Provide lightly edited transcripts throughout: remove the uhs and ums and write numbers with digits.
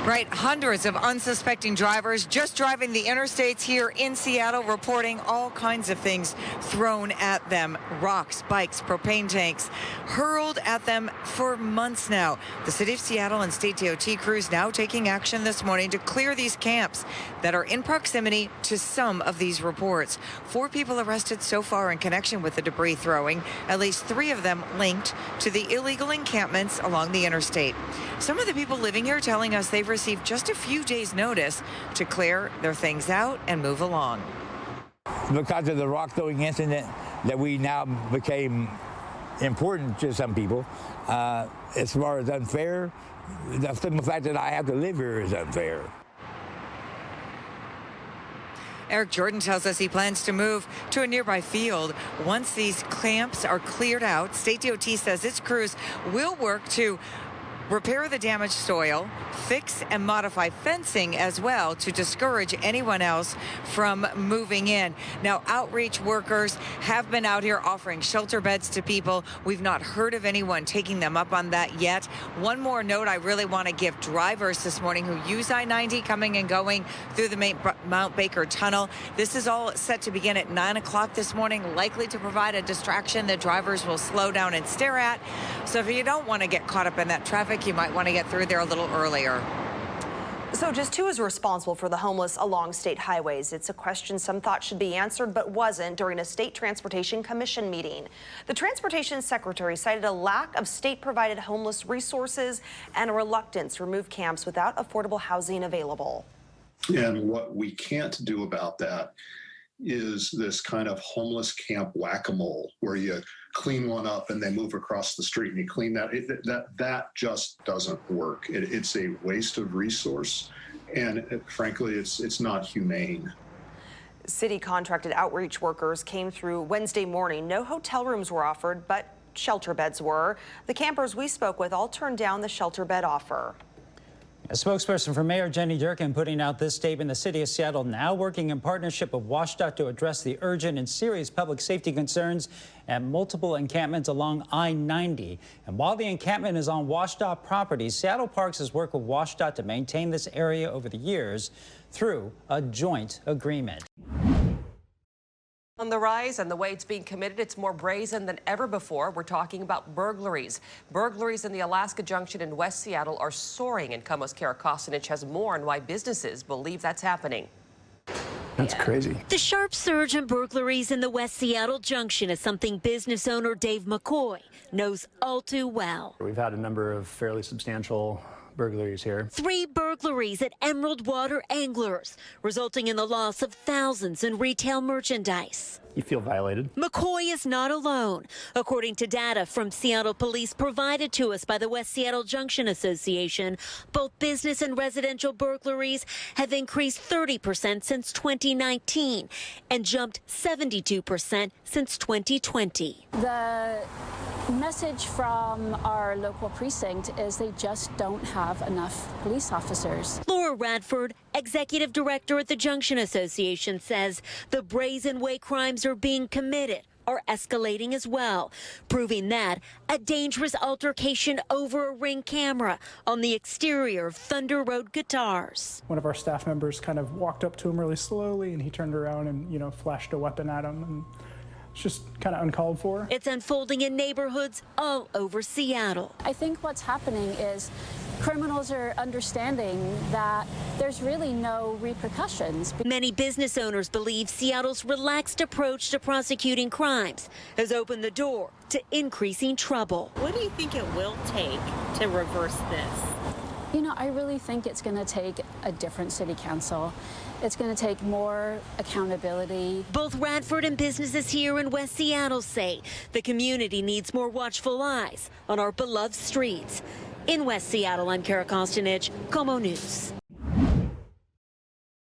Right, hundreds of unsuspecting drivers just driving the interstates here in Seattle, reporting all kinds of things thrown at them. Rocks, bikes, propane tanks, hurled at them for months now. The city of Seattle and state DOT crews now taking action this morning to clear these camps that are in proximity to some of these reports. 4 people arrested so far in connection with the debris throwing, at least 3 of them linked to the illegal encampments along the interstate. Some of the people living here telling us they've received just a few days' notice to clear their things out and move along. Because of the rock throwing incident that we now became important to some people, as far as unfair, the simple fact that I have to live here is unfair. Eric Jordan tells us he plans to move to a nearby field once these camps are cleared out. State DOT says its crews will work to repair the damaged soil, fix and modify fencing as well to discourage anyone else from moving in. Now, outreach workers have been out here offering shelter beds to people. We've not heard of anyone taking them up on that yet. One more note I really want to give drivers this morning who use I-90 coming and going through the Mount Baker Tunnel. This is all set to begin at 9 o'clock this morning, likely to provide a distraction that drivers will slow down and stare at. So if you don't want to get caught up in that traffic, you might want to get through there a little earlier. So just who is responsible for the homeless along state highways? It's a question some thought should be answered, but wasn't during a State Transportation Commission meeting. The Transportation Secretary cited a lack of state-provided homeless resources and a reluctance to remove camps without affordable housing available. And what we can't do about that is this kind of homeless camp whack-a-mole where you clean one up and they move across the street and you clean that. That just doesn't work. It's a waste of resource, and frankly, it's not humane. City contracted outreach workers came through Wednesday morning. No hotel rooms were offered, but shelter beds were. The campers we spoke with all turned down the shelter bed offer. A spokesperson for Mayor Jenny Durkin putting out this statement. The city of Seattle now working in partnership with WSDOT to address the urgent and serious public safety concerns at multiple encampments along I-90. And while the encampment is on WSDOT property, Seattle Parks has worked with WSDOT to maintain this area over the years through a joint agreement. On the rise and the way it's being committed, it's more brazen than ever before. We're talking about burglaries. Burglaries in the Alaska Junction in West Seattle are soaring, and KOMO's Kara Kostanich has more on why businesses believe that's happening. That's crazy. The sharp surge in burglaries in the West Seattle Junction is something business owner Dave McCoy knows all too well. We've had a number of fairly substantial burglaries here. 3 burglaries at Emerald Water Anglers, resulting in the loss of thousands in retail merchandise. You feel violated. McCoy is not alone. According to data from Seattle Police provided to us by the West Seattle Junction Association, both business and residential burglaries have increased 30% since 2019 and jumped 72% since 2020. The message from our local precinct is they just don't have enough police officers. Laura Radford, executive director at the Junction Association, says the brazen way crimes are being committed are escalating as well, proving that a dangerous altercation over a Ring camera on the exterior of Thunder Road Guitars. One of our staff members kind of walked up to him really slowly, and he turned around and, flashed a weapon at him. And it's just kind of uncalled for. It's unfolding in neighborhoods all over Seattle. I think what's happening is criminals are understanding that there's really no repercussions. Many business owners believe Seattle's relaxed approach to prosecuting crimes has opened the door to increasing trouble. What do you think it will take to reverse this? I really think it's going to take a different city council. It's going to take more accountability. Both Radford and businesses here in West Seattle say the community needs more watchful eyes on our beloved streets. In West Seattle, I'm Kara Kostanich, KOMO News.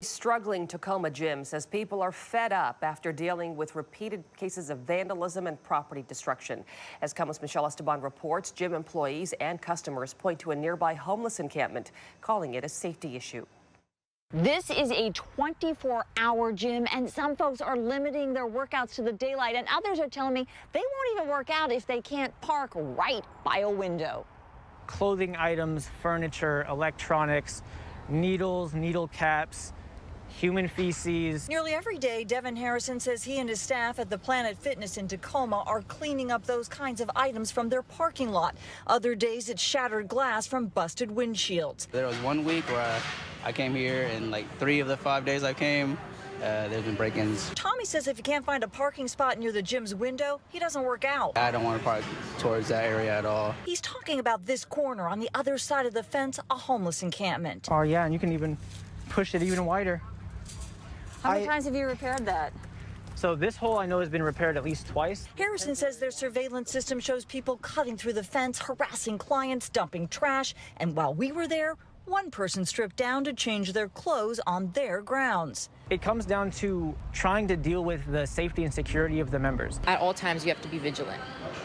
Struggling Tacoma gym says people are fed up after dealing with repeated cases of vandalism and property destruction. As KOMO's Michelle Esteban reports, gym employees and customers point to a nearby homeless encampment, calling it a safety issue. This is a 24-hour gym, and some folks are limiting their workouts to the daylight, and others are telling me they won't even work out if they can't park right by a window. clothing items, furniture, electronics, needles, needle caps, human feces. Nearly every day, Devin Harrison says he and his staff at the Planet Fitness in Tacoma are cleaning up those kinds of items from their parking lot. Other days, it's shattered glass from busted windshields. There was 1 week where I came here, and like 3 of the 5 days I came, there's been break-ins. Tommy says if he can't find a parking spot near the gym's window, he doesn't work out. I don't want to park towards that area at all. He's talking about this corner on the other side of the fence, a homeless encampment. Oh yeah, and you can even push it even wider. How many times have you repaired that? So this hole I know has been repaired at least twice. Harrison says their surveillance system shows people cutting through the fence, harassing clients, dumping trash, and while we were there, one person stripped down to change their clothes on their grounds. It comes down to trying to deal with the safety and security of the members. At all times, you have to be vigilant.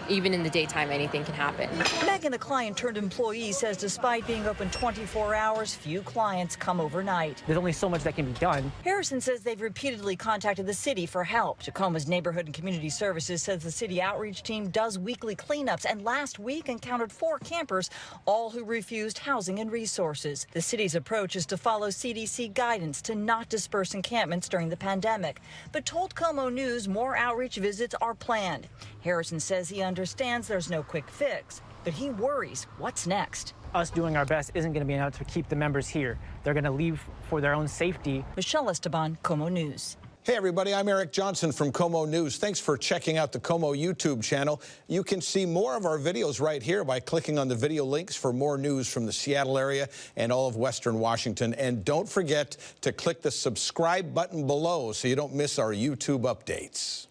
Even in the daytime, anything can happen. Megan, a client-turned-employee, says despite being open 24 hours, few clients come overnight. There's only so much that can be done. Harrison says they've repeatedly contacted the city for help. Tacoma's Neighborhood and Community Services says the city outreach team does weekly cleanups and last week encountered 4 campers, all who refused housing and resources. The city's approach is to follow CDC guidance to not disperse encampments during the pandemic, but told KOMO News more outreach visits are planned. Harrison says he understands there's no quick fix, but he worries what's next. Us doing our best isn't going to be enough to keep the members here. They're going to leave for their own safety. Michelle Esteban, KOMO News. Hey everybody, I'm Eric Johnson from KOMO News. Thanks for checking out the KOMO YouTube channel. You can see more of our videos right here by clicking on the video links for more news from the Seattle area and all of Western Washington. And don't forget to click the subscribe button below so you don't miss our YouTube updates.